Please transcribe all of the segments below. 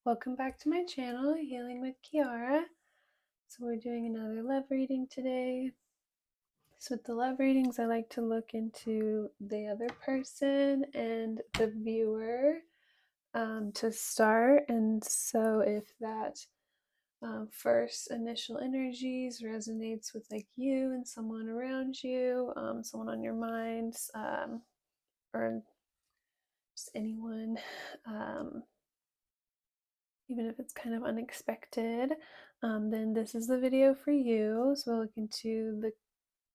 Welcome back to my channel, Healing with Kearra. So we're doing another love reading today. So with the love readings, I like to look into the other person and the viewer to start. And so if that first initial energies resonates with like you and someone around you, someone on your mind, or just anyone, even if it's kind of unexpected, then this is the video for you. So we'll look into the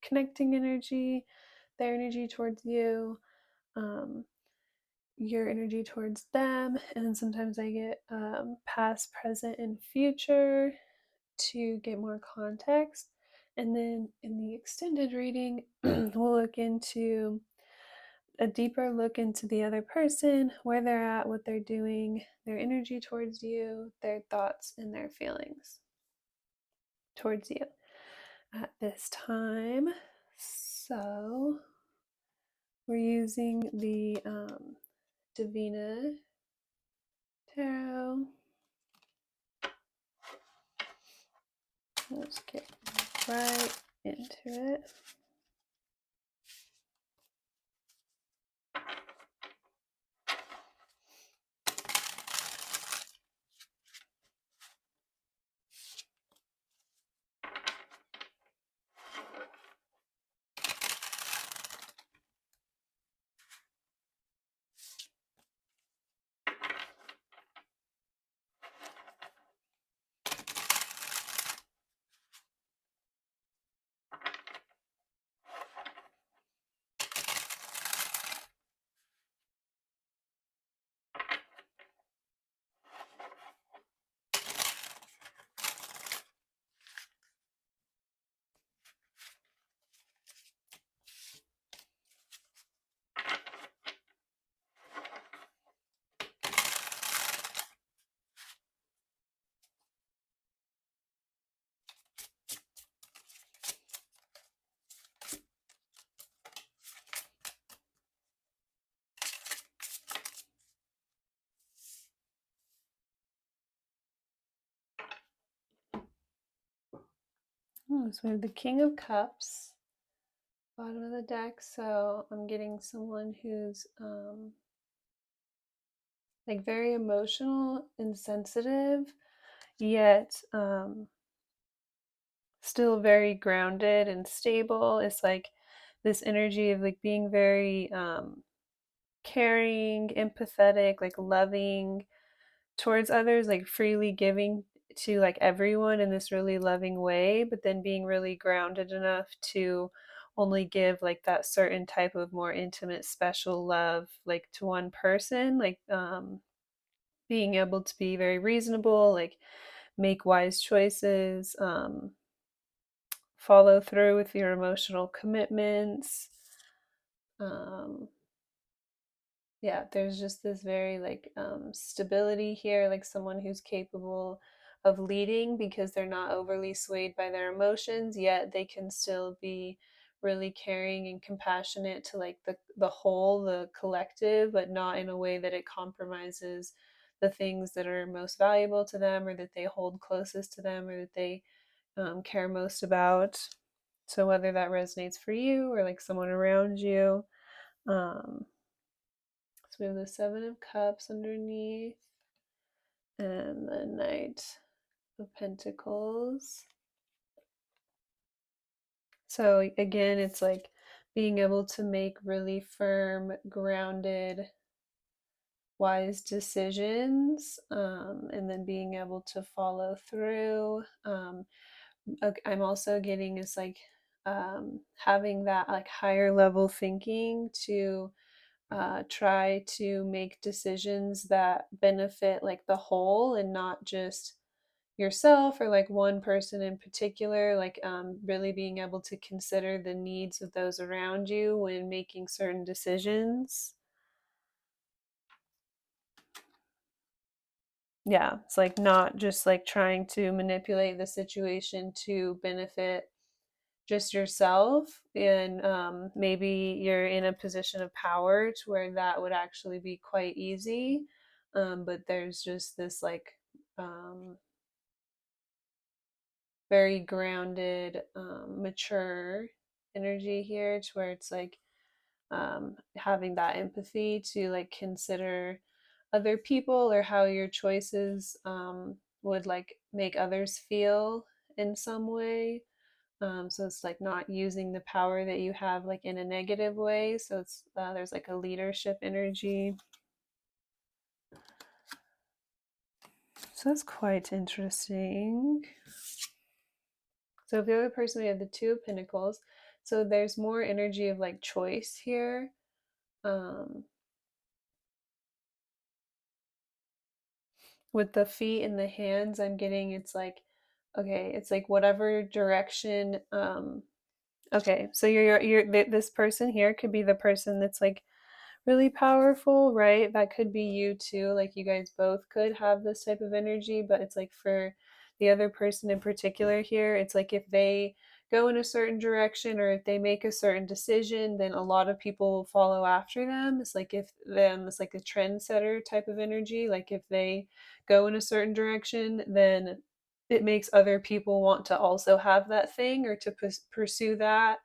connecting energy, their energy towards you, your energy towards them, and then sometimes I get past, present, and future to get more context. And then in the extended reading, we'll look into a deeper look into the other person, where they're at, what they're doing, their energy towards you, their thoughts, and their feelings towards you at this time. So we're using the Divina Tarot. Let's get right into it. So we have the King of Cups, bottom of the deck. So I'm getting someone who's like very emotional and sensitive, yet still very grounded and stable. It's like this energy of like being very caring, empathetic, like loving towards others, like freely giving to like everyone in this really loving way, but then being really grounded enough to only give like that certain type of more intimate special love like to one person, like being able to be very reasonable, like make wise choices, follow through with your emotional commitments. Yeah, there's just this very like stability here, like someone who's capable of leading because they're not overly swayed by their emotions, yet they can still be really caring and compassionate to like the whole, the collective, but not in a way that it compromises the things that are most valuable to them, or that they hold closest to them, or that they care most about. So whether that resonates for you or like someone around you. So we have the Seven of Cups underneath and the Knight of Pentacles. So again, it's like being able to make really firm, grounded, wise decisions, and then being able to follow through. I'm also getting is like having that like higher level thinking to try to make decisions that benefit like the whole and not just yourself or like one person in particular, like really being able to consider the needs of those around you when making certain decisions. Yeah, it's like not just like trying to manipulate the situation to benefit just yourself, and maybe you're in a position of power to where that would actually be quite easy, but there's just this like very grounded, mature energy here, to where it's like having that empathy to like consider other people or how your choices would like make others feel in some way. So it's like not using the power that you have like in a negative way. So it's there's like a leadership energy. So that's quite interesting. So if the other person, we have the Two of Pentacles. So there's more energy of like choice here. Um, with the feet and the hands, I'm getting it's like, okay, it's like whatever direction. Okay, so this person here could be the person that's like really powerful, right? That could be you too. Like you guys both could have this type of energy, but it's like for the other person in particular here, it's like if they go in a certain direction or if they make a certain decision, then a lot of people will follow after them. It's like if them, it's like a trendsetter type of energy. Like if they go in a certain direction, then it makes other people want to also have that thing or to pursue that.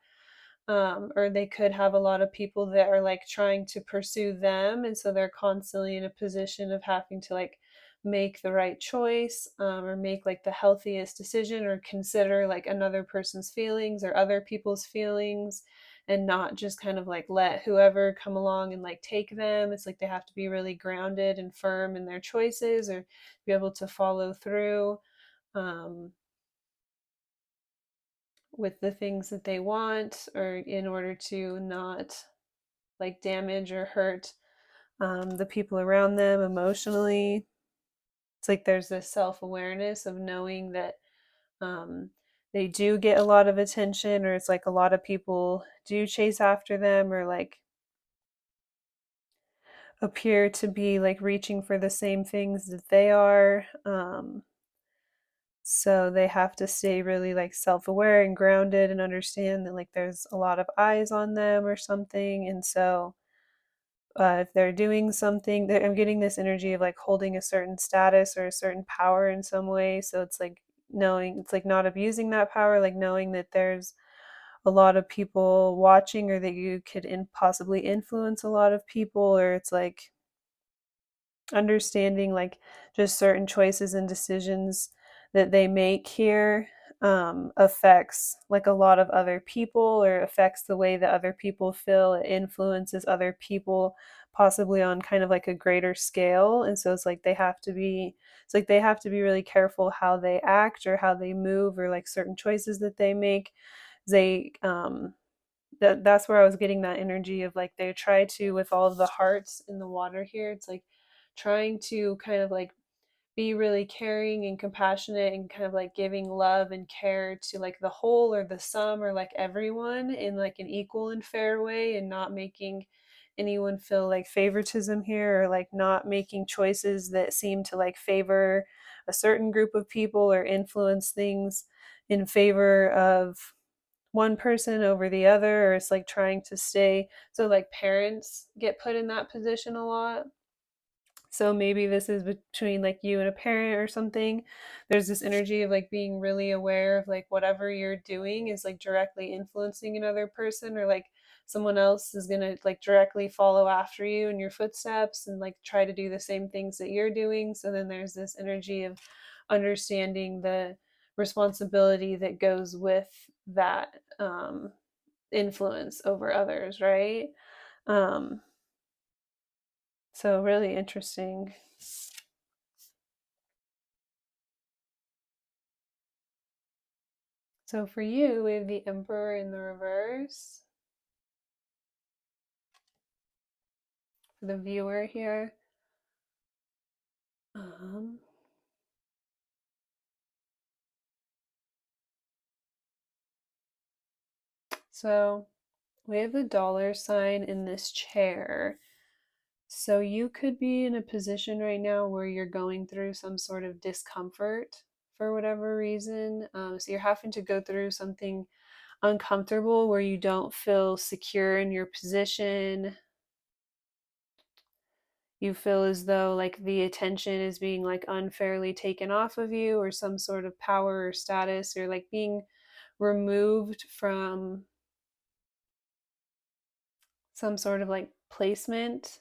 Or they could have a lot of people that are like trying to pursue them, and so they're constantly in a position of having to like make the right choice, or make like the healthiest decision, or consider like another person's feelings or other people's feelings, and not just kind of like let whoever come along and like take them. It's like they have to be really grounded and firm in their choices or be able to follow through. Um, with the things that they want, or in order to not like damage or hurt the people around them emotionally. It's like there's this self-awareness of knowing that um, they do get a lot of attention, or it's like a lot of people do chase after them, or like appear to be like reaching for the same things that they are. So they have to stay really like self-aware and grounded and understand that like there's a lot of eyes on them or something. And so if they're doing something, I'm getting this energy of like holding a certain status or a certain power in some way. So it's like knowing, it's like not abusing that power, like knowing that there's a lot of people watching, or that you could possibly influence a lot of people, or it's like understanding like just certain choices and decisions that they make here affects like a lot of other people, or affects the way that other people feel. It influences other people possibly on kind of like a greater scale. And so it's like they have to be really careful how they act or how they move, or like certain choices that they make. They that's where I was getting that energy of like they try to, with all of the hearts in the water here, it's like trying to kind of like be really caring and compassionate, and kind of like giving love and care to like the whole or the sum, or like everyone in like an equal and fair way, and not making anyone feel like favoritism here, or like not making choices that seem to like favor a certain group of people or influence things in favor of one person over the other. Or it's like trying to stay, so like parents get put in that position a lot. So maybe this is between like you and a parent or something. There's this energy of like being really aware of like whatever you're doing is like directly influencing another person, or like someone else is going to like directly follow after you in your footsteps and like try to do the same things that you're doing. So then there's this energy of understanding the responsibility that goes with that influence over others, right? um so really interesting. So for you, we have the Emperor in the reverse. For the viewer here. Um, so we have the dollar sign in this chair. So you could be in a position right now where you're going through some sort of discomfort for whatever reason. So you're having to go through something uncomfortable where you don't feel secure in your position. you feel as though like the attention is being like unfairly taken off of you, or some sort of power or status, or like being removed from some sort of like placement.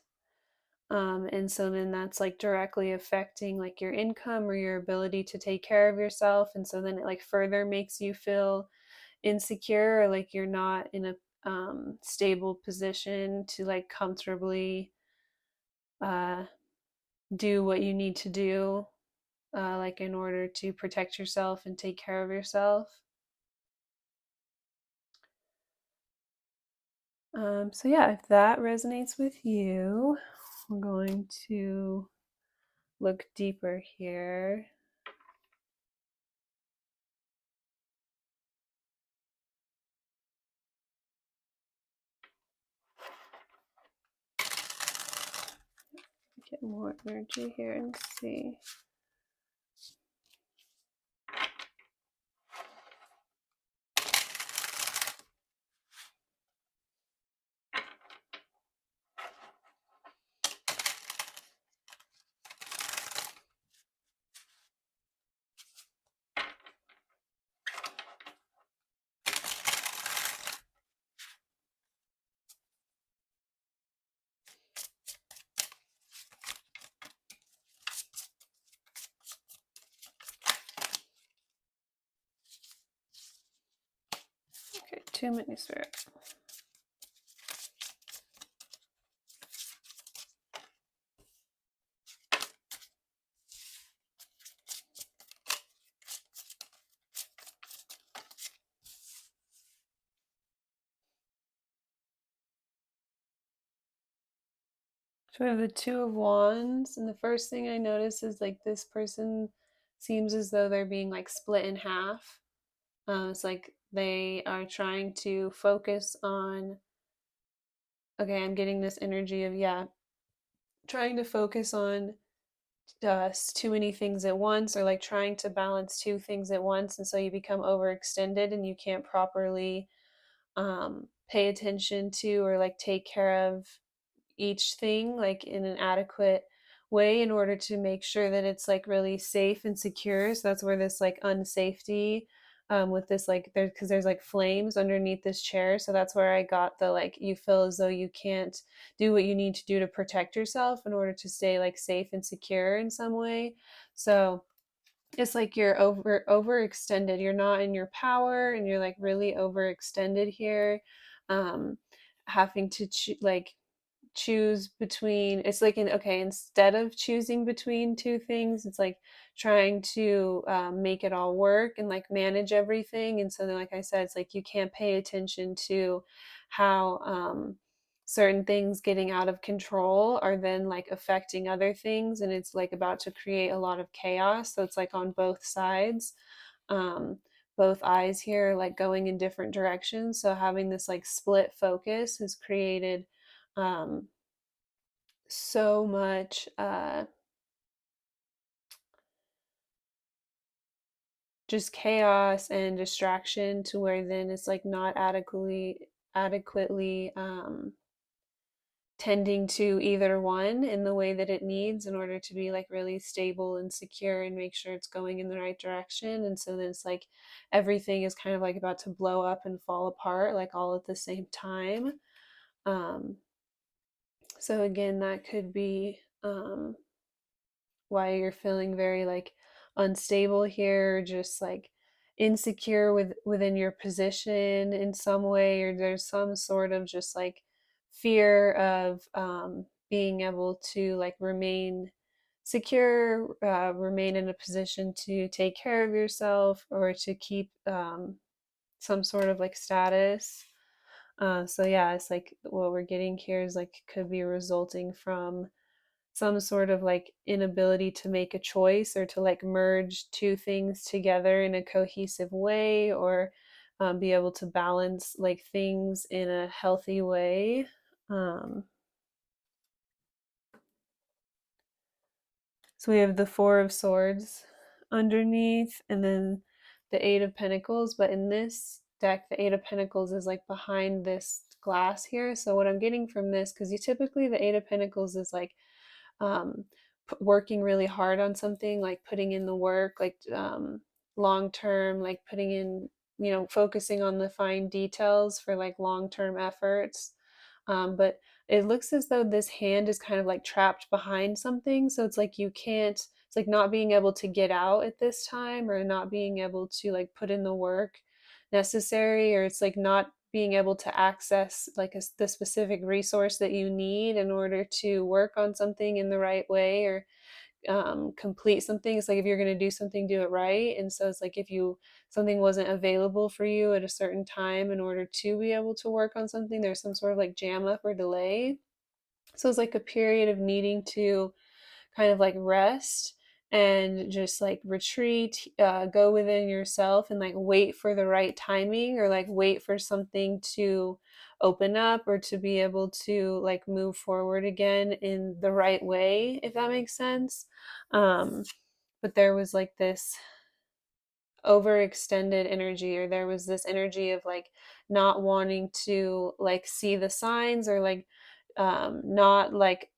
And so then that's like directly affecting like your income or your ability to take care of yourself. And so then it like further makes you feel insecure, or like you're not in a stable position to like comfortably uh, do what you need to do, like in order to protect yourself and take care of yourself. So yeah, if that resonates with you, we're going to look deeper here. Get more energy here and see. Okay, 2 minutes spirit. So we have the Two of Wands, and the first thing I notice is like this person seems as though they're being like split in half. It's like they are trying to focus on, okay, I'm getting this energy of, yeah, trying to focus on too many things at once, or like trying to balance two things at once. And so you become overextended and you can't properly pay attention to or like take care of each thing like in an adequate way in order to make sure that it's like really safe and secure. So that's where this like unsafety with this like there, because there's like flames underneath this chair, so that's where I got the like you feel as though you can't do what you need to do to protect yourself in order to stay like safe and secure in some way. So it's like you're overextended, you're not in your power, and you're like really overextended here, um having to like choose between, it's like okay, instead of choosing between two things, it's like trying to make it all work and like manage everything. And so then like I said, it's like you can't pay attention to how certain things getting out of control are then like affecting other things, and it's like about to create a lot of chaos. So it's like on both sides, um both eyes here like going in different directions. So having this like split focus has created um so much just chaos and distraction, to where then it's like not adequately tending to either one in the way that it needs in order to be like really stable and secure and make sure it's going in the right direction. And so then it's like everything is kind of like about to blow up and fall apart like all at the same time. um so again, that could be why you're feeling very like unstable here, just like insecure within your position in some way, or there's some sort of just like fear of being able to like remain secure, remain in a position to take care of yourself, or to keep some sort of like status. So yeah, it's like what we're getting here is like could be resulting from some sort of like inability to make a choice, or to like merge two things together in a cohesive way, or be able to balance like things in a healthy way. um, so we have the Four of Swords underneath, and then the Eight of Pentacles. But in this deck, the Eight of Pentacles is like behind this glass here. So what I'm getting from this, because you typically the Eight of Pentacles is like um, working really hard on something, like putting in the work, like long term, like putting in, focusing on the fine details for like long term efforts. But it looks as though this hand is kind of like trapped behind something. So it's like you can't, it's like not being able to get out at this time, or not being able to like put in the work necessary, or it's like not being able to access like the specific resource that you need in order to work on something in the right way, or complete something. It's like if you're going to do something, do it right. And so it's like if you something wasn't available for you at a certain time in order to be able to work on something, there's some sort of like jam up or delay. So it's like a period of needing to kind of like rest and just like retreat, go within yourself and like wait for the right timing, or like wait for something to open up, or to be able to like move forward again in the right way, if that makes sense. um but there was like this overextended energy, or there was this energy of like not wanting to like see the signs, or like not like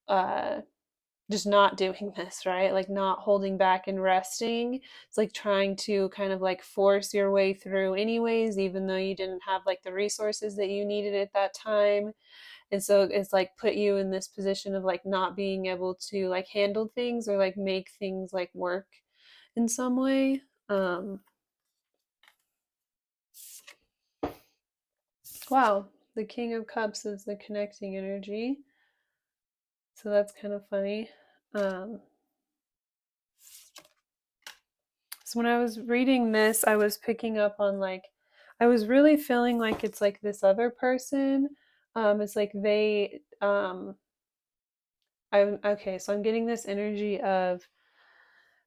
just not doing this, right? Like not holding back and resting. It's like trying to kind of like force your way through anyways, even though you didn't have like the resources that you needed at that time. And so it's like put you in this position of like not being able to like handle things, or like make things like work in some way. um wow, the King of Cups is the connecting energy, so that's kind of funny. um So when I was reading this, I was picking up on like, I was really feeling like it's like this other person. It's like okay, so I'm getting this energy of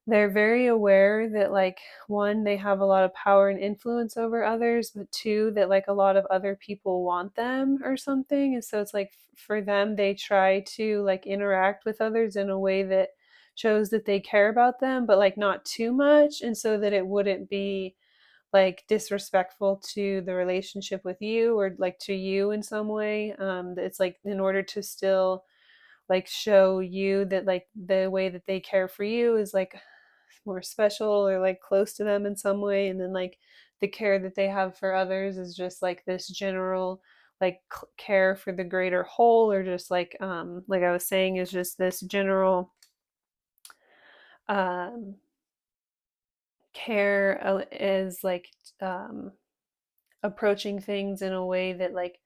they're very aware that like, one, they have a lot of power and influence over others, but two, that like a lot of other people want them or something. And so it's like for them, they try to like interact with others in a way that shows that they care about them, but like not too much, and so that it wouldn't be like disrespectful to the relationship with you, or like to you in some way. It's like in order to still like show you that like the way that they care for you is like more special, or like close to them in some way. And then like the care that they have for others is just like this general like care for the greater whole, or just like I was saying, is just this general um care, is like um approaching things in a way that like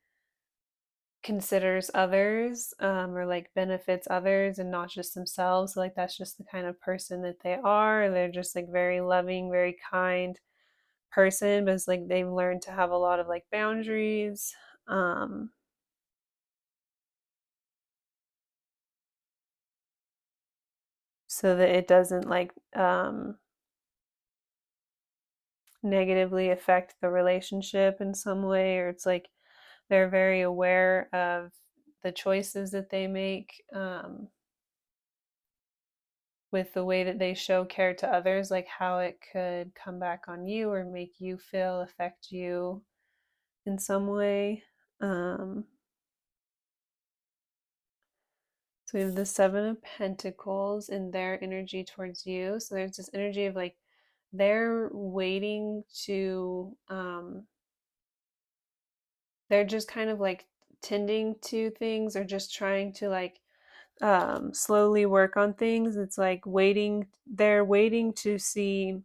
considers others, or like benefits others and not just themselves. So, like that's just the kind of person that they are. They're just like very loving, very kind person, but it's like they've learned to have a lot of like boundaries, um, so that it doesn't like negatively affect the relationship in some way. Or it's like they're very aware of the choices that they make, with the way that they show care to others, like how it could come back on you or make you feel, affect you in some way. Um, so we have the Seven of Pentacles and their energy towards you. So there's this energy of like they're waiting to, they're just kind of like tending to things, or just trying to like slowly work on things. It's like waiting, they're waiting to see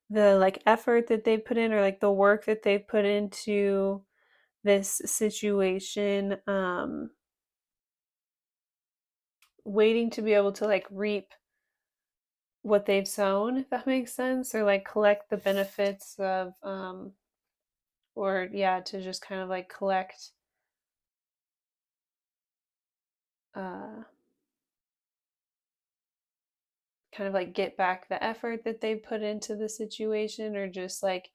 the like effort that they put in, or like the work that they put into this situation, waiting to be able to like reap what they've sown, if that makes sense, or like collect the benefits of, or yeah, to just kind of like collect, uh kind of like get back the effort that they put into the situation, or just like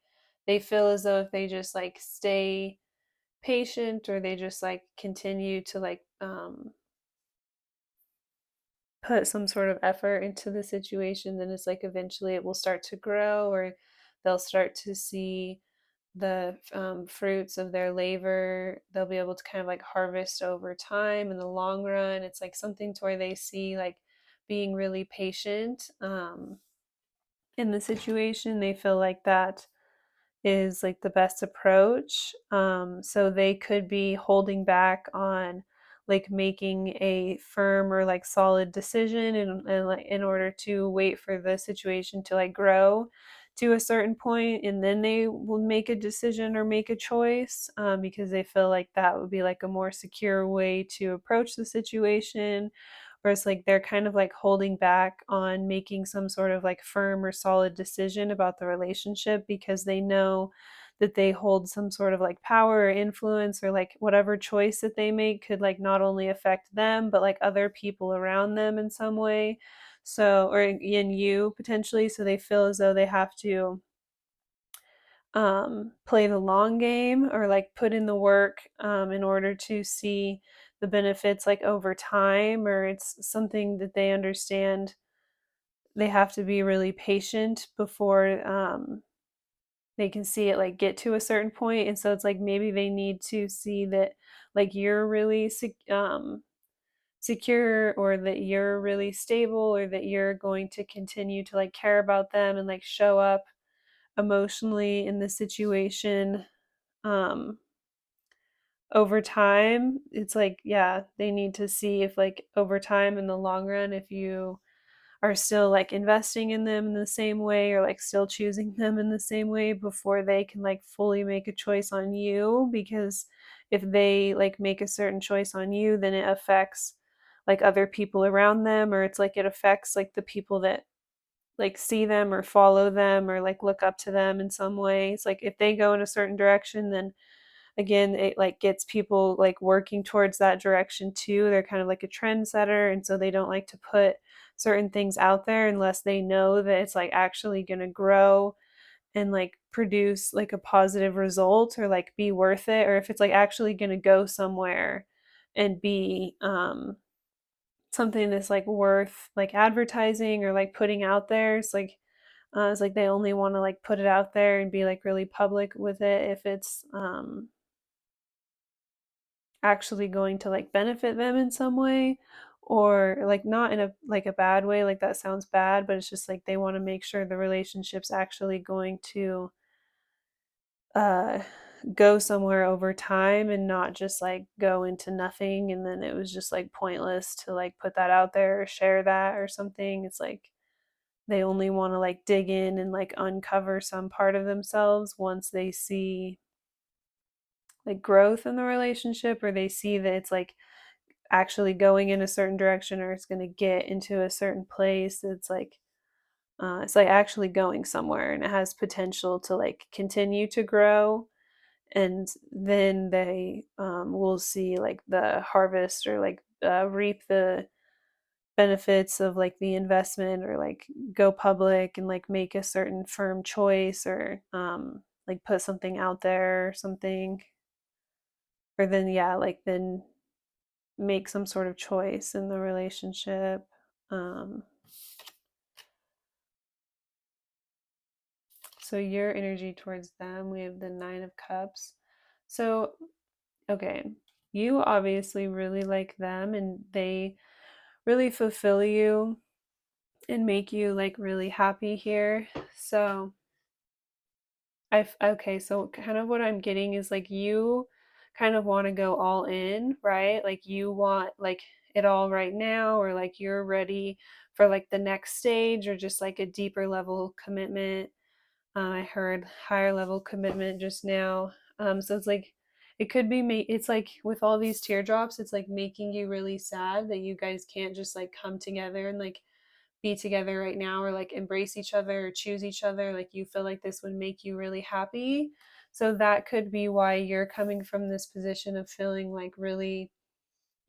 they feel as though if they just like stay patient, or they just like continue to like put some sort of effort into the situation, then it's like eventually it will start to grow, or they'll start to see fruits of their labor. They'll be able to kind of like harvest over time in the long run. It's like something to where they see like being really patient in the situation. They feel like that is like the best approach. So they could be holding back on like making a firm or like solid decision and like in order to wait for the situation to like grow to a certain point, and then they will make a decision or make a choice, because they feel like that would be like a more secure way to approach the situation. Whereas like they're kind of like holding back on making some sort of like firm or solid decision about the relationship because they know that they hold some sort of like power or influence, or like whatever choice that they make could like not only affect them but like other people around them in some way. So, or in you potentially. So they feel as though they have to play the long game or like put in the work in order to see the benefits like over time, or it's something that they understand they have to be really patient before they can see it like get to a certain point. And so it's like maybe they need to see that like you're really secure, or that you're really stable, or that you're going to continue to like care about them and like show up emotionally in the situation um over time. It's like, yeah, they need to see if like over time in the long run, if you are still like investing in them in the same way, or like still choosing them in the same way before they can like fully make a choice on you. Because if they like make a certain choice on you, then it affects like other people around them, or it's like it affects like the people that like see them or follow them or like look up to them in some way. It's like if they go in a certain direction, then again it like gets people like working towards that direction too. They're kind of like a trendsetter, and so they don't like to put certain things out there unless they know that it's like actually going to grow and like produce like a positive result, or like be worth it, or if it's like actually going to go somewhere and be something that's like worth like advertising or like putting out there. It's like they only want to like put it out there and be like really public with it if it's actually going to like benefit them in some way, or like not in a like a bad way. Like that sounds bad, but it's just like they want to make sure the relationship's actually going to uh go somewhere over time and not just like go into nothing, and then it was just like pointless to like put that out there or share that or something. It's like they only want to like dig in and like uncover some part of themselves once they see like growth in the relationship, or they see that it's like actually going in a certain direction, or it's going to get into a certain place. It's like actually going somewhere and it has potential to like continue to grow. And then they will see like the harvest, or like reap the benefits of like the investment, or like go public and like make a certain firm choice, or like put something out there or something, or then yeah, like then make some sort of choice in the relationship. um so your energy towards them, we have the Nine of Cups. So okay, you obviously really like them, and they really fulfill you and make you like really happy here. So okay, so kind of what I'm getting is like you kind of want to go all in, right? Like you want like it all right now, or like you're ready for like the next stage, or just like a deeper level commitment. I heard higher level commitment just now. So it's like it could be it's like with all these teardrops, it's like making you really sad that you guys can't just like come together and like be together right now, or like embrace each other or choose each other. Like you feel like this would make you really happy. So that could be why you're coming from this position of feeling like really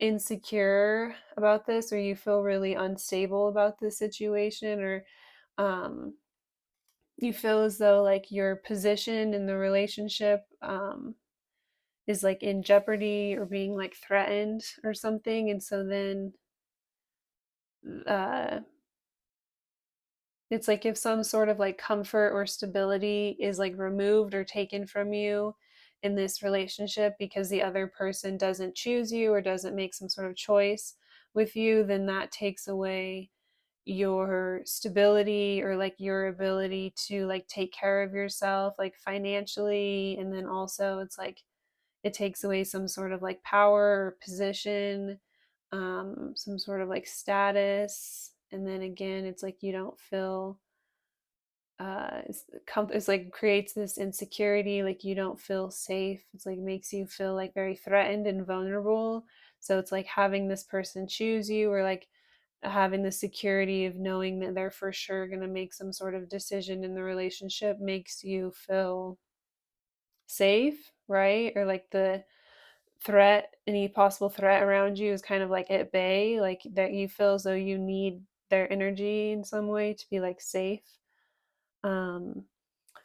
insecure about this, or you feel really unstable about this situation, or um you feel as though like your position in the relationship is like in jeopardy or being like threatened or something. And so then uh It's like if some sort of like comfort or stability is like removed or taken from you in this relationship because the other person doesn't choose you or doesn't make some sort of choice with you, then that takes away your stability or like your ability to like take care of yourself like financially. And then also it's like it takes away some sort of like power or position, some sort of like status. And then again, it's like you don't feel it's like creates this insecurity, like you don't feel safe. It's like makes you feel like very threatened and vulnerable. So it's like having this person choose you, or like having the security of knowing that they're for sure going to make some sort of decision in the relationship makes you feel safe, right? Or like the threat, any possible threat around you is kind of like at bay, like that you feel as though you need their energy in some way to be like safe. Um,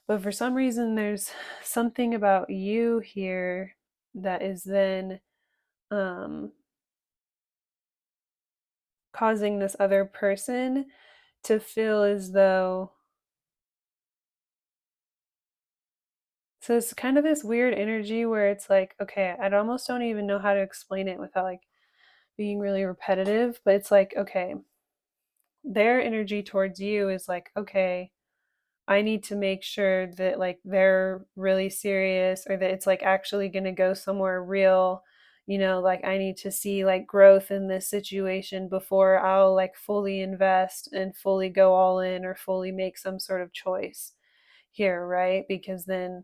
but for some reason, there's something about you here that is then um, causing this other person to feel as though. So it's kind of this weird energy where it's like, okay, I almost don't even know how to explain it without like being really repetitive, but it's like, okay, their energy towards you is like, okay, I need to make sure that like they're really serious, or that it's like actually going to go somewhere real. Like I need to see like growth in this situation before I'll like fully invest and fully go all in or fully make some sort of choice here, right? Because then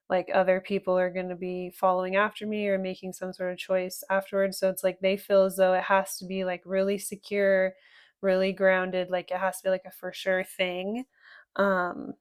like other people are going to be following after me or making some sort of choice afterwards. So it's like they feel as though it has to be like really secure, really grounded, like it has to be like a for sure thing. Um,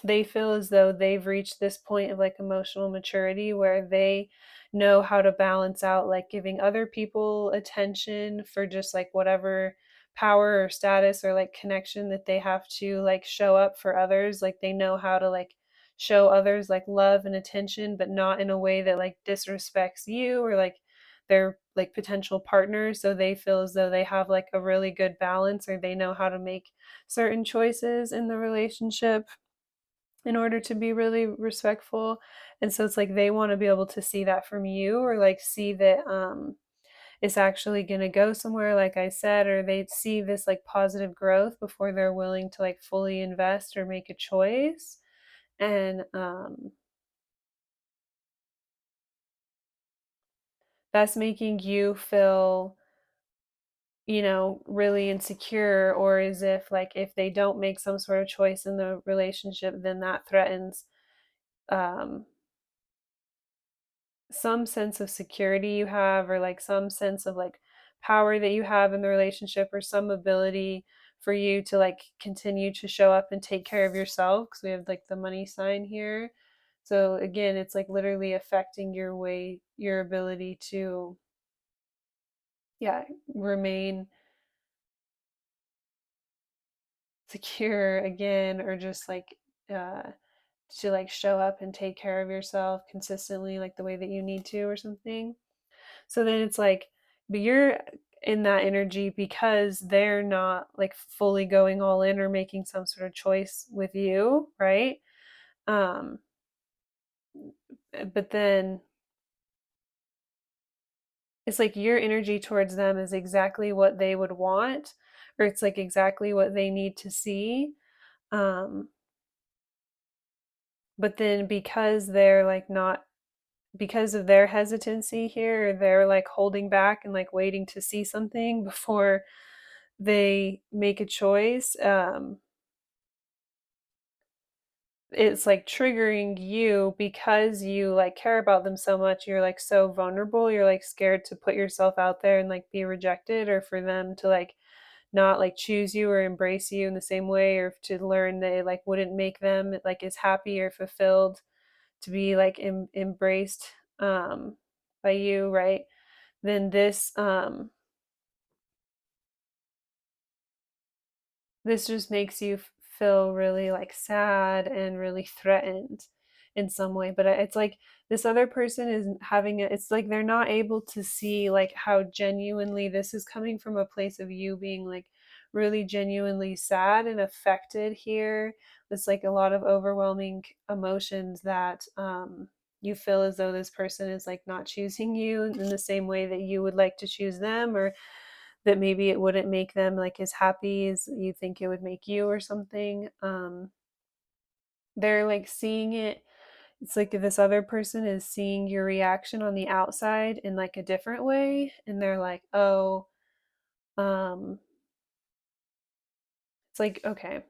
they feel as though they've reached this point of like emotional maturity where they know how to balance out like giving other people attention for just like whatever power or status or like connection that they have to like show up for others. Like they know how to like show others like love and attention, but not in a way that like disrespects you or like their like potential partners. So they feel as though they have like a really good balance, or they know how to make certain choices in the relationship in order to be really respectful. And so it's like they want to be able to see that from you, or like see that it's actually going to go somewhere, like I said, or they see this like positive growth before they're willing to like fully invest or make a choice. And that's making you feel really insecure, or as if like if they don't make some sort of choice in the relationship, then that threatens um some sense of security you have, or like some sense of like power that you have in the relationship, or some ability for you to like continue to show up and take care of yourself, because we have like the money sign here. So again, it's like literally affecting your ability to, yeah, remain secure again, or just like uh to like show up and take care of yourself consistently like the way that you need to or something. So then it's like, but you're in that energy because they're not like fully going all in or making some sort of choice with you, right? Um, but then it's like your energy towards them is exactly what they would want, or it's like exactly what they need to see. Um, but then because they're like not, because of their hesitancy here, or they're like holding back and like waiting to see something before they make a choice. It's like triggering you because you like care about them so much. You're like so vulnerable. You're like scared to put yourself out there and like be rejected, or for them to like not like choose you or embrace you in the same way, or to learn that it like wouldn't make them like as happy or fulfilled to be like embraced by you, right? Then this just makes you feel really like sad and really threatened. in some way. But it's like this other person is having it, it's like they're not able to see like how genuinely this is coming from a place of you being like really genuinely sad and affected here. It's like a lot of overwhelming emotions that you feel as though this person is like not choosing you in the same way that you would like to choose them, or that maybe it wouldn't make them like as happy as you think it would make you or something. They're like seeing it, it's like this other person is seeing your reaction on the outside in like a different way, and they're like, oh, um it's like, okay,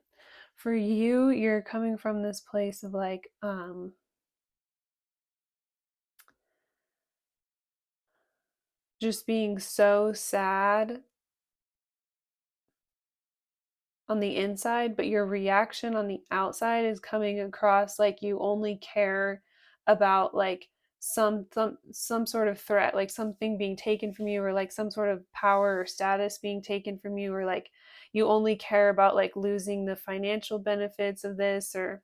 for you, you're coming from this place of like just being so sad on the inside, but your reaction on the outside is coming across like you only care about like some sort of threat, like something being taken from you, or like some sort of power or status being taken from you, or like you only care about like losing the financial benefits of this, or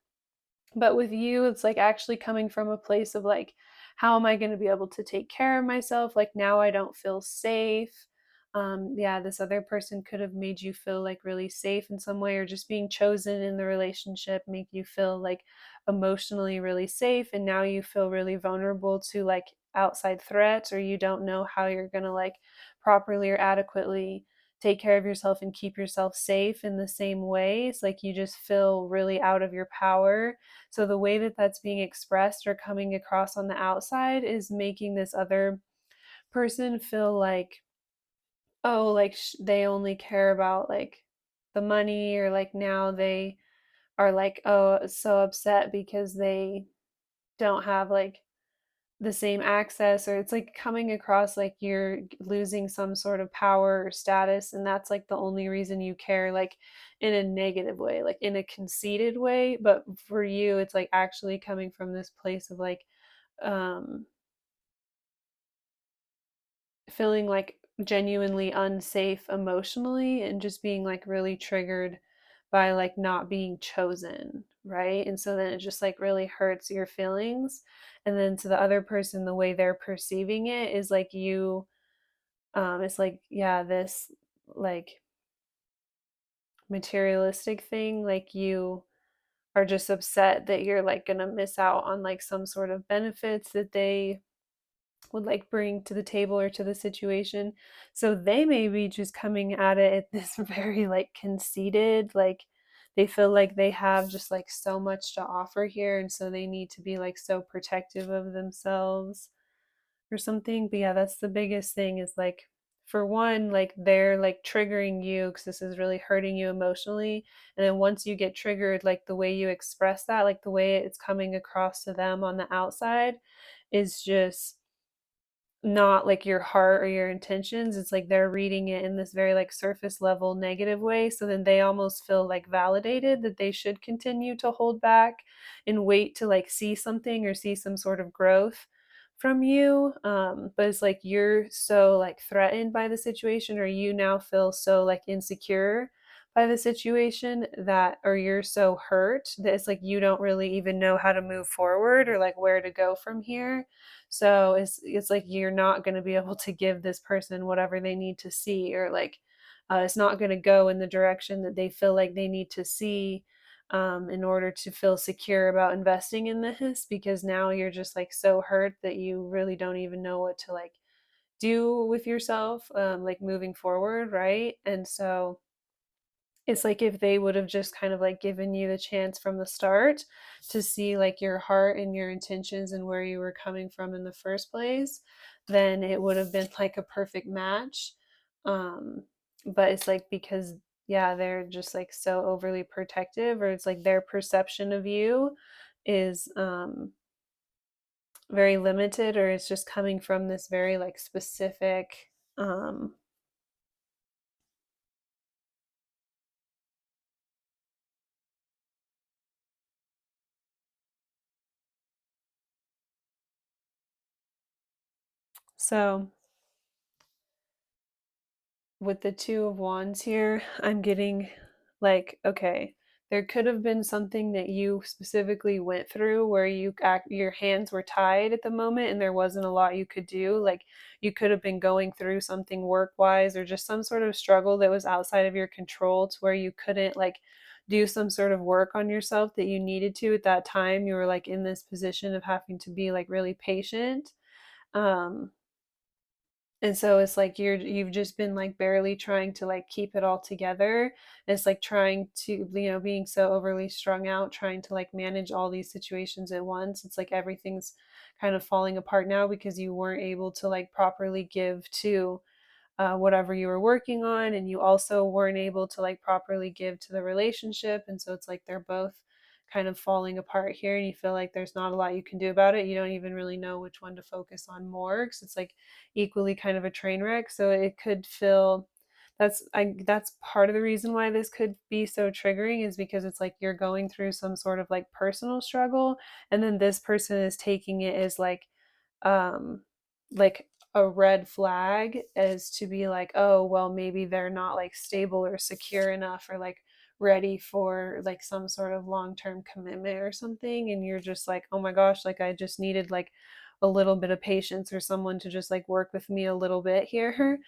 but with you, it's like actually coming from a place of like, how am I going to be able to take care of myself? Like now I don't feel safe. Yeah, this other person could have made you feel like really safe in some way, or just being chosen in the relationship make you feel like emotionally really safe. And now you feel really vulnerable to like outside threats, or you don't know how you're going to like properly or adequately take care of yourself and keep yourself safe in the same way. It's like you just feel really out of your power, so the way that that's being expressed or coming across on the outside is making this other person feel like, oh, like they only care about like the money, or like now they are like, oh, so upset because they don't have like the same access, or it's like coming across like you're losing some sort of power or status, and that's like the only reason you care, like in a negative way, like in a conceited way. But for you, it's like actually coming from this place of like um feeling like genuinely unsafe emotionally, and just being like really triggered by like not being chosen, right? And so then it just like really hurts your feelings. And then to the other person, the way they're perceiving it is like you, it's like, yeah, this like materialistic thing, like you are just upset that you're like gonna miss out on like some sort of benefits that they would like bring to the table or to the situation. So they may be just coming at it at this very like conceited, like they feel like they have just like so much to offer here, and so they need to be like so protective of themselves or something. But yeah, that's the biggest thing, is like, for one, like they're like triggering you because this is really hurting you emotionally. And then once you get triggered, like the way you express that, like the way it's coming across to them on the outside is just not like your heart or your intentions. It's like they're reading it in this very like surface level negative way, so then they almost feel like validated that they should continue to hold back and wait to like see something or see some sort of growth from you. But it's like you're so like threatened by the situation, or you now feel so like insecure by the situation, that, or you're so hurt that it's like you don't really even know how to move forward or like where to go from here. So it's like you're not going to be able to give this person whatever they need to see, or like it's not going to go in the direction that they feel like they need to see, in order to feel secure about investing in this, because now you're just like so hurt that you really don't even know what to like do with yourself, like moving forward, right? And so it's like if they would have just kind of like given you the chance from the start to see like your heart and your intentions and where you were coming from in the first place, then it would have been like a perfect match. Um, but it's like because, yeah, they're just like so overly protective, or it's like their perception of you is very limited, or it's just coming from this very like specific so with the Two of Wands here, I'm getting like, okay, there could have been something that you specifically went through where your hands were tied at the moment and there wasn't a lot you could do. Like you could have been going through something work wise or just some sort of struggle that was outside of your control to where you couldn't like do some sort of work on yourself that you needed to at that time. You were like in this position of having to be like really patient. Um, and so it's like you've just been like barely trying to like keep it all together. It's like trying to, being so overly strung out, trying to like manage all these situations at once. It's like everything's kind of falling apart now because you weren't able to like properly give to whatever you were working on, and you also weren't able to like properly give to the relationship. And so it's like they're both kind of falling apart here, and you feel like there's not a lot you can do about it. You don't even really know which one to focus on more because it's like equally kind of a train wreck. So it could feel that's part of the reason why this could be so triggering, is because it's like you're going through some sort of like personal struggle, and then this person is taking it as um like a red flag, as to be like, oh well, maybe they're not like stable or secure enough or like ready for like some sort of long-term commitment or something. And you're just like, oh my gosh, like I just needed like a little bit of patience or someone to just like work with me a little bit here.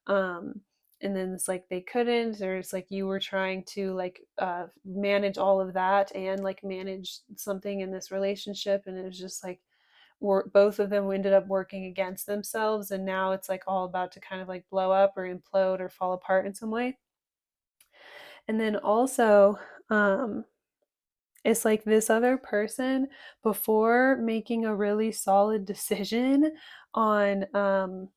um and then it's like they couldn't, or it's like you were trying to like manage all of that and like manage something in this relationship, and it was just like both of them ended up working against themselves, and now it's like all about to kind of like blow up or implode or fall apart in some way. And then also, um it's like this other person, before making a really solid decision on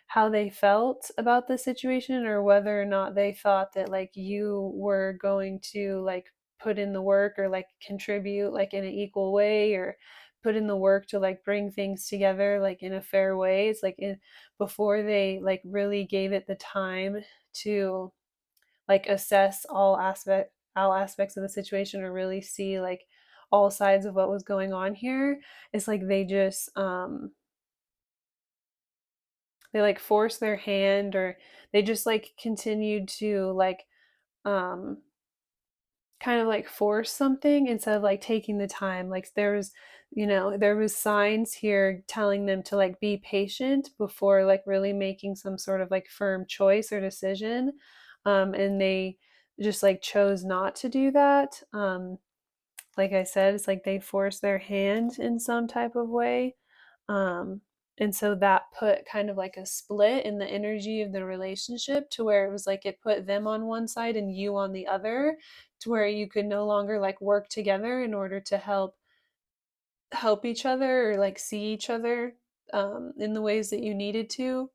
how they felt about the situation, or whether or not they thought that like you were going to like put in the work or like contribute like in an equal way, or put in the work to like bring things together like in a fair way. It's like before they like really gave it the time to like assess all aspects of the situation, or really see like all sides of what was going on here. It's like they like forced their hand, or they just like continued to like um kind of like force something instead of like taking the time. Like there was signs here telling them to like be patient before like really making some sort of like firm choice or decision. And they just like chose not to do that. Like I said, it's like they forced their hand in some type of way. um and so that put kind of like a split in the energy of the relationship, to where it was like it put them on one side and you on the other, to where you could no longer like work together in order to help each other, or like see each other in the ways that you needed to.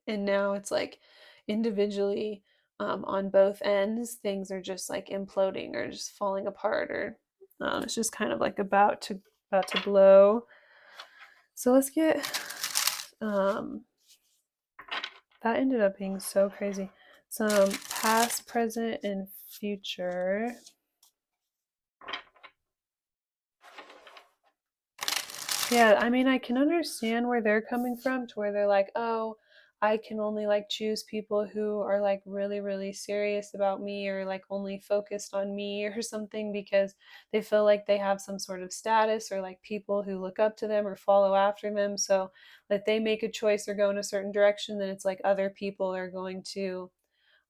And now it's like individually, on both ends, things are just like imploding or just falling apart, or it's just kind of like about to blow. So let's get that ended up being so crazy. Some past, present, and future. Yeah, I mean, I can understand where they're coming from, to where they're like, oh, I can only like choose people who are like really, really serious about me, or like only focused on me or something, because they feel like they have some sort of status, or like people who look up to them or follow after them. So that they make a choice or go in a certain direction, then it's like other people are going to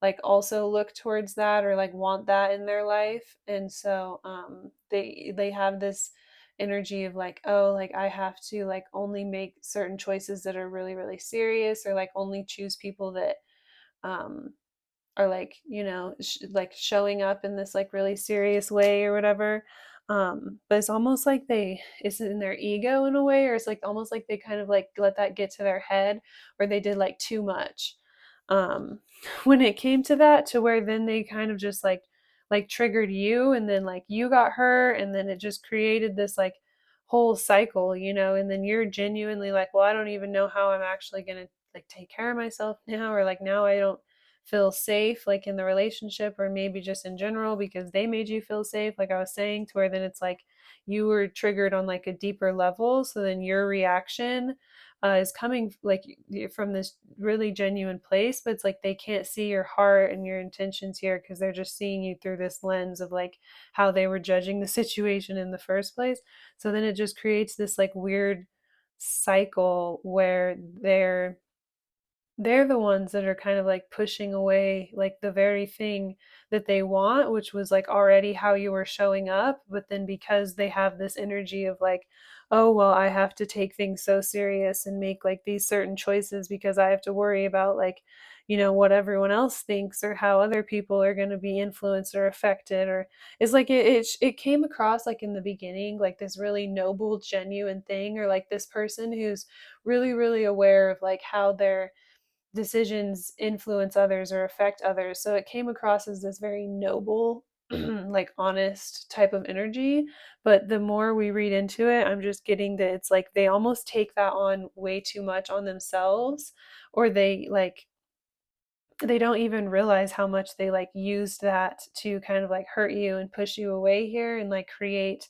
like also look towards that, or like want that in their life. And so they have this energy of like, oh, like I have to like only make certain choices that are really, really serious, or like only choose people that um are like, like showing up in this like really serious way or whatever. But it's almost like it's in their ego in a way, or it's like almost like they kind of like let that get to their head, or they did like too much um when it came to that, to where then they kind of just like triggered you, and then like you got hurt, and then it just created this like whole cycle, and then you're genuinely like, well, I don't even know how I'm actually gonna like take care of myself now, or like now I don't feel safe like in the relationship, or maybe just in general because they made you feel safe, like I was saying, to where then it's like you were triggered on like a deeper level, so then your reaction is coming like from this really genuine place, but it's like they can't see your heart and your intentions here because they're just seeing you through this lens of like how they were judging the situation in the first place. So then it just creates this like weird cycle where they're the ones that are kind of like pushing away like the very thing that they want, which was like already how you were showing up. But then because they have this energy of like, oh, well, I have to take things so serious and make like these certain choices because I have to worry about like, what everyone else thinks or how other people are going to be influenced or affected. Or it's like it came across like in the beginning like this really noble genuine thing, or like this person who's really really aware of like how they're decisions influence others or affect others. So it came across as this very noble, like honest type of energy. But the more we read into it, I'm just getting that it's like they almost take that on way too much on themselves, or they don't even realize how much they like used that to kind of like hurt you and push you away here and like create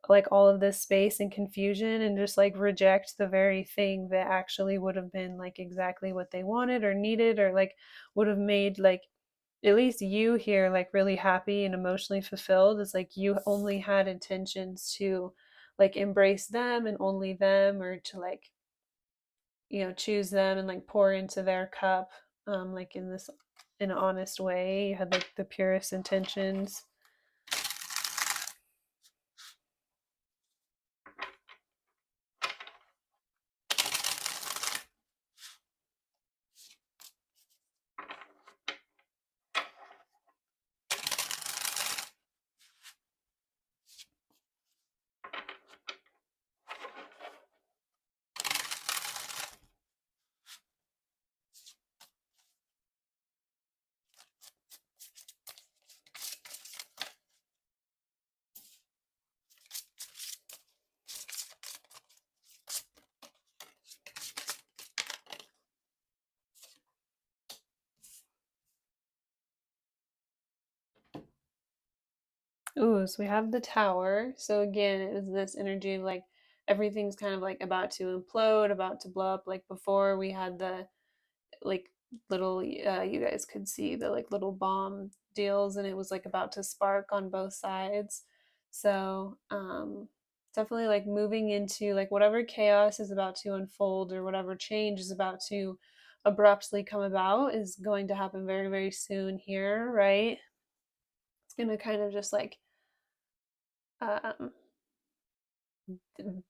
like all of this space and confusion and just like reject the very thing that actually would have been like exactly what they wanted or needed, or like would have made like at least you here like really happy and emotionally fulfilled. It's like you only had intentions to like embrace them and only them, or to like choose them and like pour into their cup, like in an honest way. You had like the purest intentions. Ooh, so we have the tower. So again, it was this energy of like everything's kind of like about to implode, about to blow up. Like before, we had the like little, you guys could see the like little bomb deals, and it was like about to spark on both sides. So definitely like moving into like whatever chaos is about to unfold, or whatever change is about to abruptly come about is going to happen very, very soon here, right? It's going to kind of just like um,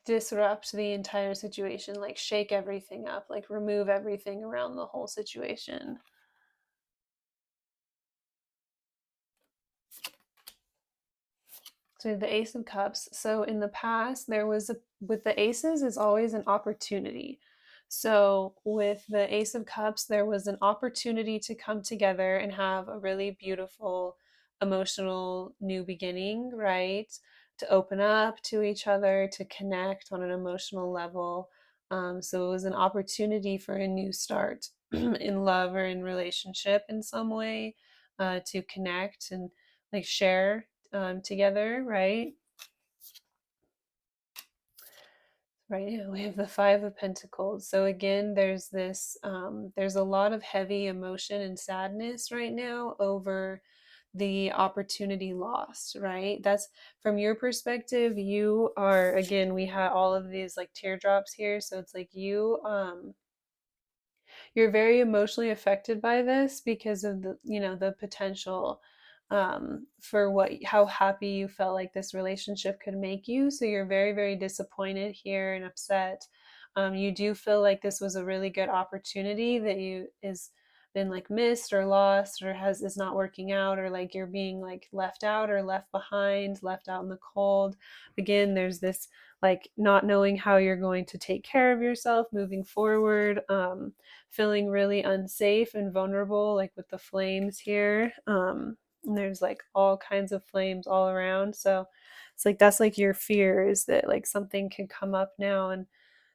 disrupt the entire situation, like shake everything up, like remove everything around the whole situation. So the Ace of Cups. So in the past, there was with the aces is always an opportunity. So with the Ace of Cups, there was an opportunity to come together and have a really beautiful, emotional new beginning, right? To open up to each other, to connect on an emotional level. So it was an opportunity for a new start in love or in relationship in some way, to connect and like share together, right? Right now we have the Five of Pentacles. So again, there's this, there's a lot of heavy emotion and sadness right now over the opportunity lost, right? That's from your perspective. You are, again, we had all of these like teardrops here. So it's like you're very emotionally affected by this because of the potential, for what how happy you felt like this relationship could make you. So you're very very disappointed here and upset. You do feel like this was a really good opportunity that you is been like missed or lost, or has is not working out, or like you're being like left out or left behind, left out in the cold. Again, there's this like not knowing how you're going to take care of yourself moving forward, feeling really unsafe and vulnerable, like with the flames here. And there's like all kinds of flames all around. So it's like that's like your fear is that like something can come up now, and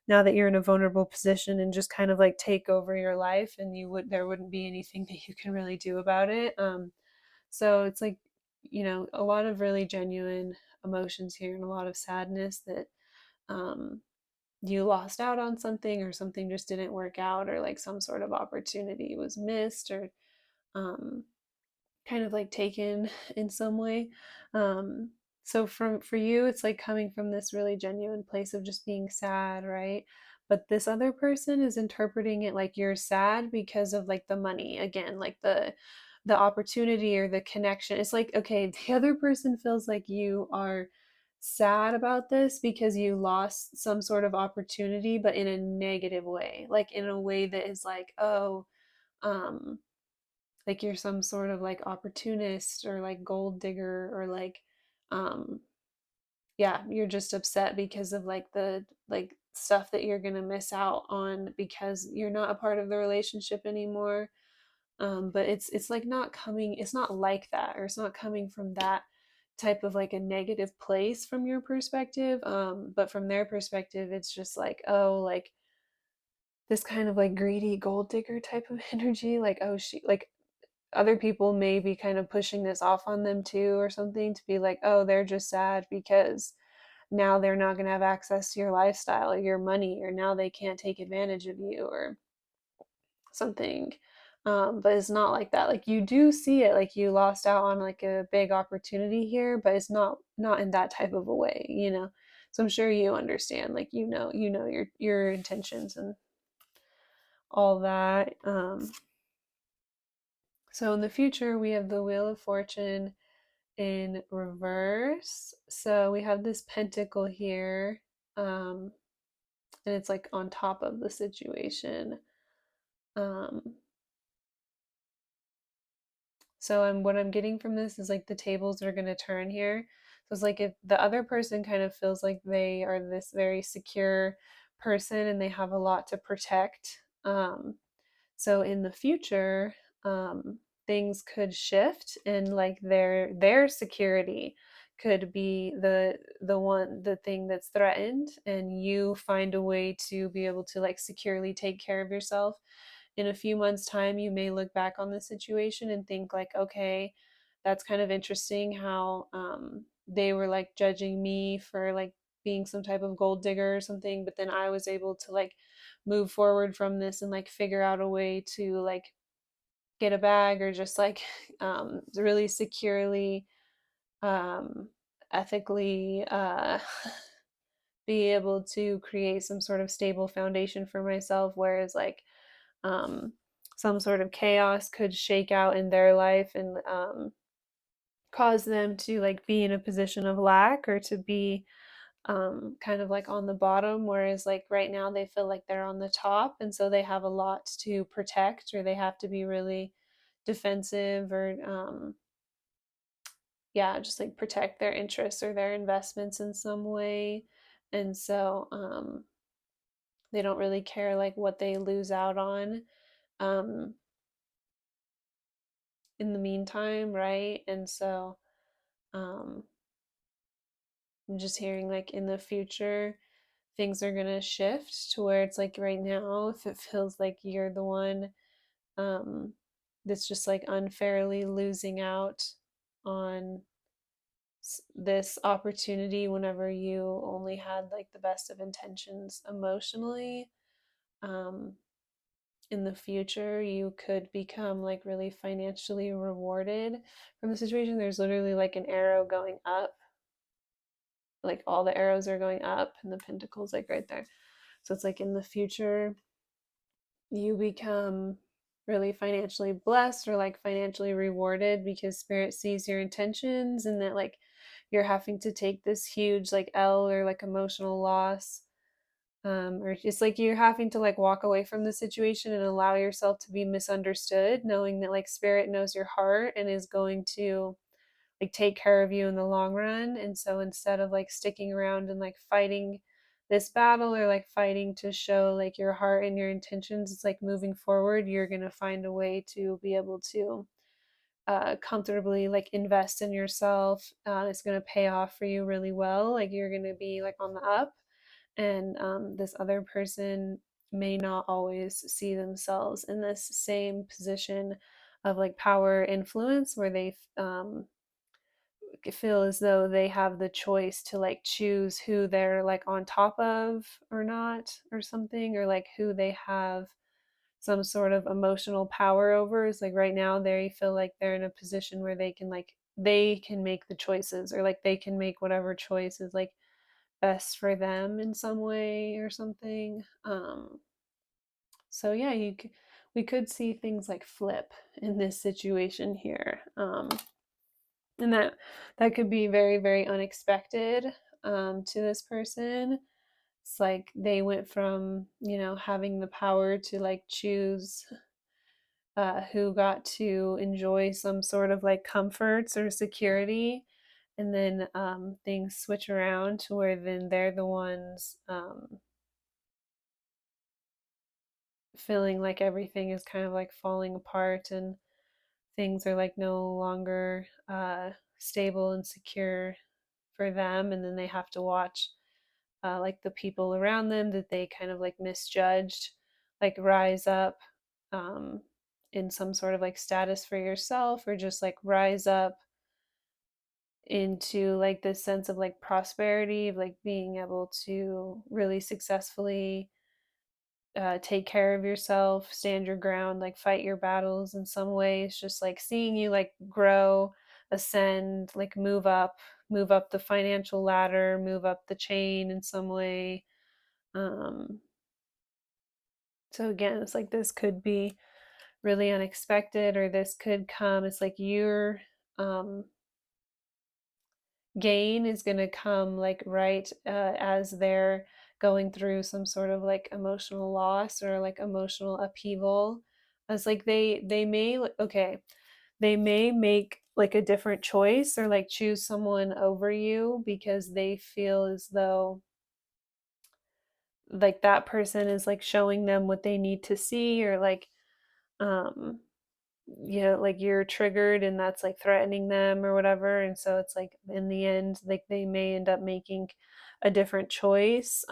now that you're in a vulnerable position and just kind of like take over your life, and there wouldn't be anything that you can really do about it. So it's like a lot of really genuine emotions here and a lot of sadness that um you lost out on something, or something just didn't work out, or like some sort of opportunity was missed, or um, kind of like taken in some way. Um, so for you, it's like coming from this really genuine place of just being sad, right? But this other person is interpreting it like you're sad because of like the money again, like the opportunity or the connection. It's like, okay, the other person feels like you are sad about this because you lost some sort of opportunity, but in a negative way, like in a way that is like, oh, um, like you're some sort of like opportunist or like gold digger, or like um yeah, you're just upset because of like the like stuff that you're going to miss out on because you're not a part of the relationship anymore. But it's like not coming, it's not like that, or it's not coming from that type of like a negative place from your perspective. But from their perspective, it's just like, oh, like this kind of like greedy gold digger type of energy, like, oh, she like other people may be kind of pushing this off on them too, or something, to be like, oh, they're just sad because now they're not going to have access to your lifestyle or your money, or now they can't take advantage of you, or something. But it's not like that. Like you do see it, like you lost out on like a big opportunity here, but it's not in that type of a way, you know. So I'm sure you understand, like, you know your intentions and all that. So in the future, we have the Wheel of Fortune in reverse. So we have this pentacle here, um, and it's like on top of the situation. Um, so what I'm getting from this is like the tables are going to turn here. So it's like if the other person kind of feels like they are this very secure person and they have a lot to protect. So in the future, things could shift, and like their security could be the thing that's threatened, and you find a way to be able to like securely take care of yourself. In a few months' time, you may look back on the situation and think like, okay, that's kind of interesting how they were like judging me for like being some type of gold digger or something, but then I was able to like move forward from this and like figure out a way to like get a bag, or just like really securely, um, ethically, be able to create some sort of stable foundation for myself. Whereas like um, some sort of chaos could shake out in their life and cause them to like be in a position of lack, or to be kind of like on the bottom, whereas like right now they feel like they're on the top, and so they have a lot to protect, or they have to be really defensive, or yeah, just like protect their interests or their investments in some way. And so they don't really care like what they lose out on um, in the meantime, right? And so um, I'm just hearing like in the future things are gonna shift to where it's like right now, if it feels like you're the one um, that's just like unfairly losing out on this opportunity whenever you only had like the best of intentions emotionally. Um, in the future, you could become like really financially rewarded from the situation. There's literally like an arrow going up, like all the arrows are going up, and the pentacles like right there. So it's like in the future, you become really financially blessed, or like financially rewarded, because spirit sees your intentions, and that like you're having to take this huge like L, or like emotional loss, or just like you're having to like walk away from the situation and allow yourself to be misunderstood, knowing that like spirit knows your heart and is going to like take care of you in the long run. And so instead of like sticking around and like fighting this battle, or like fighting to show like your heart and your intentions, it's like moving forward, you're going to find a way to be able to comfortably like invest in yourself. It's going to pay off for you really well. Like you're going to be like on the up, and this other person may not always see themselves in this same position of like power influence, where they feel as though they have the choice to like choose who they're like on top of or not or something, or like who they have some sort of emotional power over. Is like right now they feel like they're in a position where they can make the choices, or like they can make whatever choice is like best for them in some way or something. So yeah, we could see things like flip in this situation here. And that could be very, very unexpected to this person. It's like they went from, having the power to like choose who got to enjoy some sort of like comforts or security, and then things switch around to where then they're the ones feeling like everything is kind of like falling apart, and things are like no longer stable and secure for them, and then they have to watch like the people around them that they kind of like misjudged like rise up um, in some sort of like status for yourself, or just like rise up into like this sense of like prosperity, of like being able to really successfully take care of yourself, stand your ground, like fight your battles in some ways, just like seeing you like grow, ascend, like move up the financial ladder, move up the chain in some way. Um, so again, it's like this could be really unexpected, or this could come. It's like your um, gain is going to come like right as they're going through some sort of like emotional loss or like emotional upheaval. As like they may okay, they may make like a different choice, or like choose someone over you because they feel as though like that person is like showing them what they need to see, or like um like you're triggered and that's like threatening them or whatever. And so it's like in the end, like they may end up making a different choice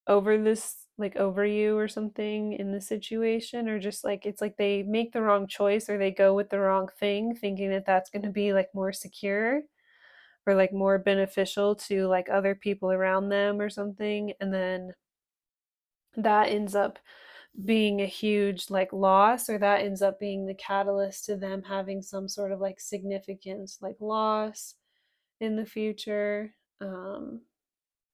over this, like over you or something in the situation, or just like it's like they make the wrong choice, or they go with the wrong thing thinking that that's going to be like more secure or like more beneficial to like other people around them or something, and then that ends up being a huge like loss, or that ends up being the catalyst to them having some sort of like significant like loss in the future.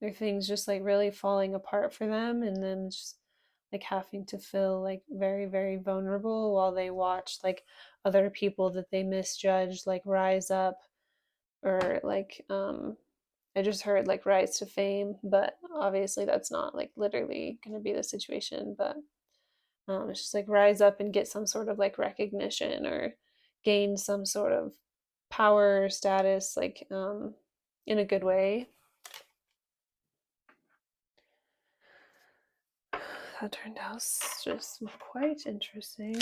Their things just like really falling apart for them, and then just like having to feel like very, very vulnerable while they watch like other people that they misjudged like rise up, or like I just heard like rise to fame, but obviously that's not like literally going to be the situation. But it's just like rise up and get some sort of like recognition, or gain some sort of power or status, like in a good way. That turned out just quite interesting.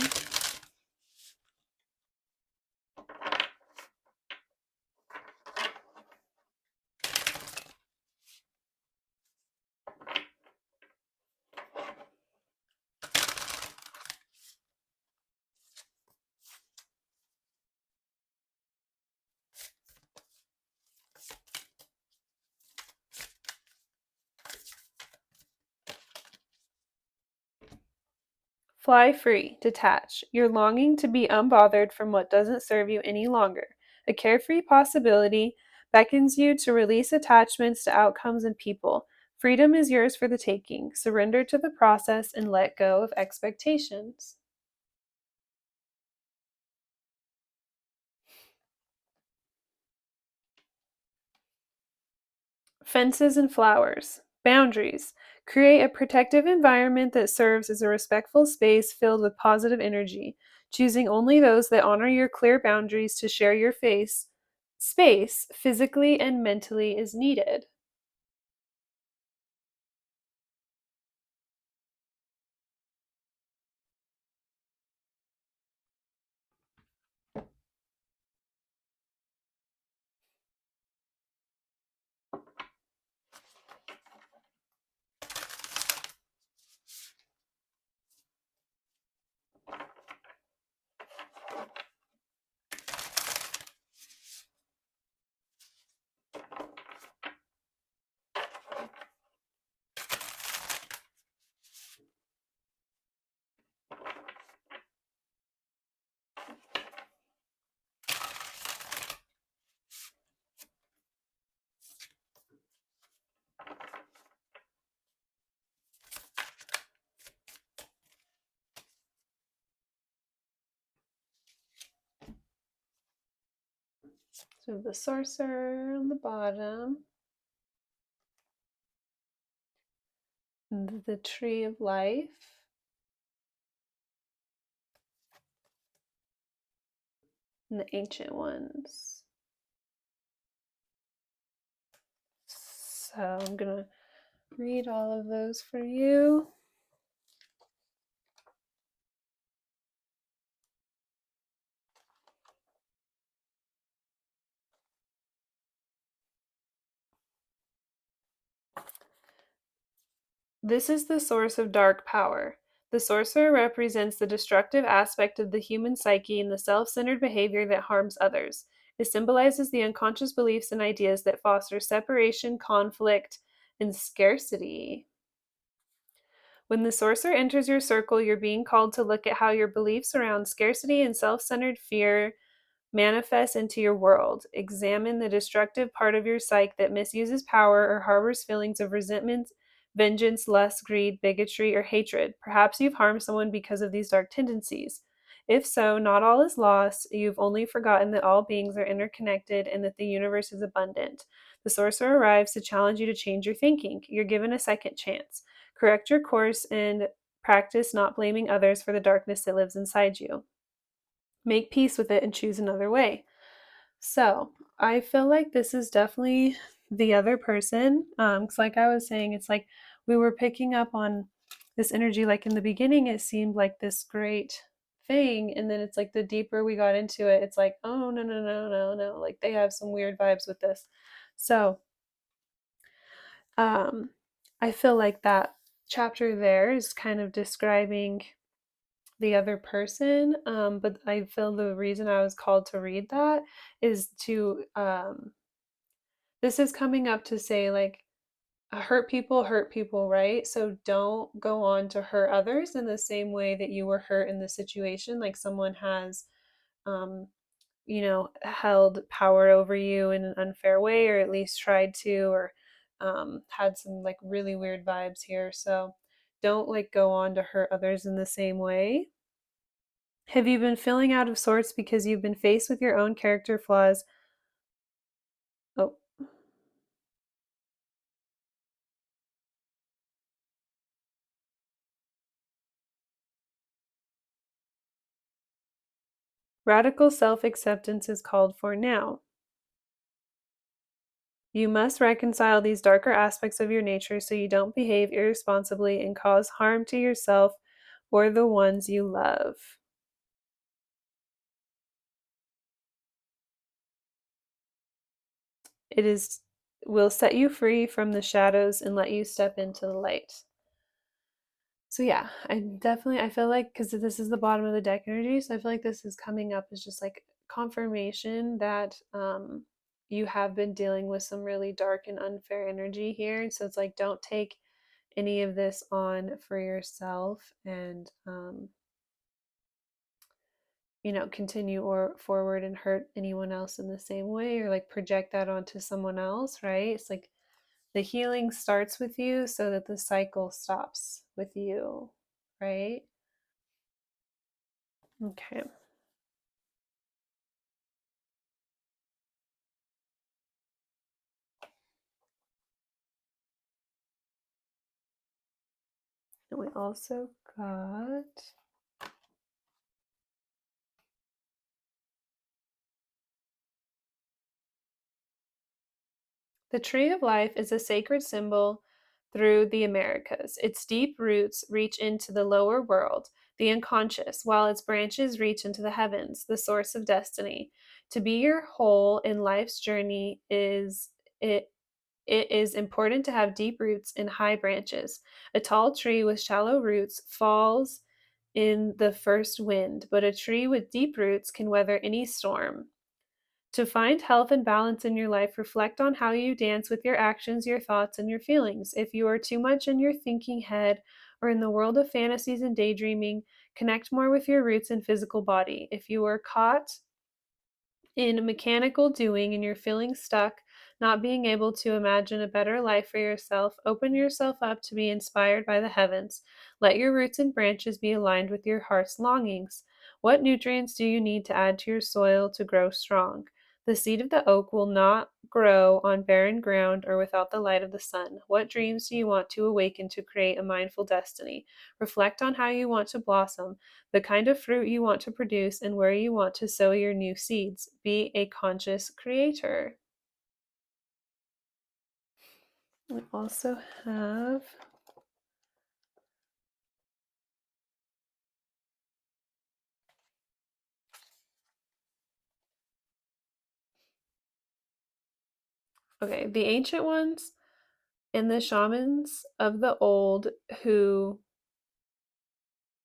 Fly free, detach. You're longing to be unbothered from what doesn't serve you any longer. A carefree possibility beckons you to release attachments to outcomes and people. Freedom is yours for the taking. Surrender to the process and let go of expectations. Fences and flowers. Boundaries. Create a protective environment that serves as a respectful space filled with positive energy, choosing only those that honor your clear boundaries to share your space physically and mentally is needed. So we have the Sorcerer on the bottom, and the Tree of Life, and the Ancient Ones. So I'm gonna read all of those for you. This is the source of dark power. The sorcerer represents the destructive aspect of the human psyche and the self centered behavior that harms others. It symbolizes the unconscious beliefs and ideas that foster separation, conflict, and scarcity. When the sorcerer enters your circle, you're being called to look at how your beliefs around scarcity and self centered fear manifest into your world. Examine the destructive part of your psyche that misuses power or harbors feelings of resentment, vengeance, lust, greed, bigotry, or hatred. Perhaps you've harmed someone because of these dark tendencies. If so, not all is lost. You've only forgotten that all beings are interconnected and that the universe is abundant. The sorcerer arrives to challenge you to change your thinking. You're given a second chance. Correct your course and practice not blaming others for the darkness that lives inside you. Make peace with it and choose another way. So I feel like this is definitely the other person. Because like I was saying, it's like we were picking up on this energy. Like in the beginning, it seemed like this great thing, and then it's like the deeper we got into it, it's like, oh no no no no no, like they have some weird vibes with this. So um, I feel like that chapter there is kind of describing the other person. But I feel the reason I was called to read that is to this is coming up to say like hurt people, right? So don't go on to hurt others in the same way that you were hurt in the situation. Like someone has um held power over you in an unfair way, or at least tried to, or had some like really weird vibes here. So don't like go on to hurt others in the same way. Have you been feeling out of sorts because you've been faced with your own character flaws? Oh, radical self acceptance is called for now. You must reconcile these darker aspects of your nature so you don't behave irresponsibly and cause harm to yourself or the ones you love. It is will set you free from the shadows and let you step into the light. So yeah, I feel like because this is the bottom of the deck energy, so I feel like this is coming up as just like confirmation that you have been dealing with some really dark and unfair energy here. So it's like don't take any of this on for yourself, and continue or forward and hurt anyone else in the same way, or like project that onto someone else, right? It's like the healing starts with you so that the cycle stops with you, right? Okay. And we also got the Tree of Life is a sacred symbol through the Americas. Its deep roots reach into the lower world, the unconscious, while its branches reach into the heavens, the source of destiny. To be your whole in life's journey it it is important to have deep roots and high branches. A tall tree with shallow roots falls in the first wind, but a tree with deep roots can weather any storm. To find health and balance in your life, reflect on how you dance with your actions, your thoughts, and your feelings. If you are too much in your thinking head or in the world of fantasies and daydreaming, connect more with your roots and physical body. If you are caught in mechanical doing and you're feeling stuck, not being able to imagine a better life for yourself, open yourself up to be inspired by the heavens. Let your roots and branches be aligned with your heart's longings. What nutrients do you need to add to your soil to grow strong? The seed of the oak will not grow on barren ground or without the light of the sun. What dreams do you want to awaken to create a mindful destiny? Reflect on how you want to blossom, the kind of fruit you want to produce, and where you want to sow your new seeds. Be a conscious creator. We also have okay, the ancient ones and the shamans of the old who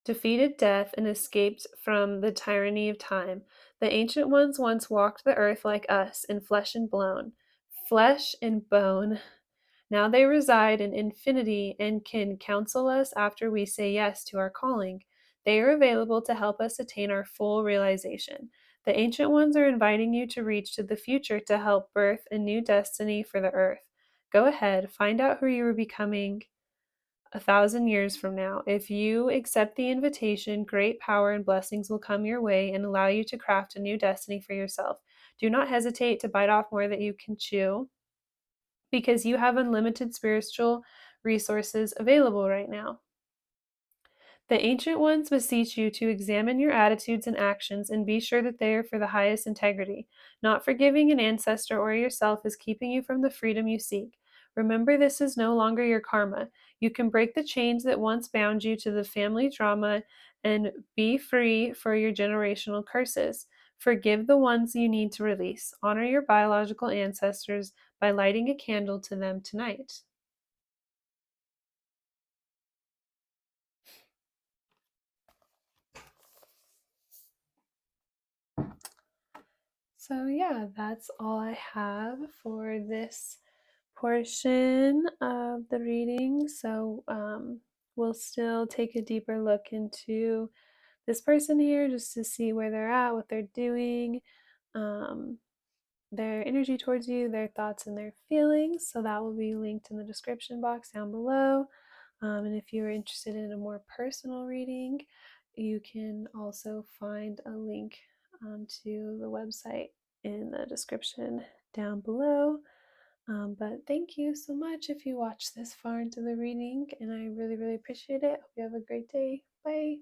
defeated death and escaped from the tyranny of time. The ancient ones once walked the earth like us in flesh and bone. Now they reside in infinity and can counsel us after we say yes to our calling. They are available to help us attain our full realization. The ancient ones are inviting you to reach to the future to help birth a new destiny for the earth. Go ahead, find out who you are becoming 1,000 years from now. If you accept the invitation, great power and blessings will come your way and allow you to craft a new destiny for yourself. Do not hesitate to bite off more than you can chew because you have unlimited spiritual resources available right now. The ancient ones beseech you to examine your attitudes and actions and be sure that they are for the highest integrity. Not forgiving an ancestor or yourself is keeping you from the freedom you seek. Remember, this is no longer your karma. You can break the chains that once bound you to the family drama and be free for your generational curses. Forgive the ones you need to release. Honor your biological ancestors by lighting a candle to them tonight. So, yeah, that's all I have for this portion of the reading. So, we'll still take a deeper look into this person here just to see where they're at, what they're doing, um, their energy towards you, their thoughts, and their feelings. So, that will be linked in the description box down below. And if you're interested in a more personal reading, you can also find a link to the website in the description down below. But thank you so much if you watched this far into the reading, and I really, really appreciate it. Hope you have a great day. Bye.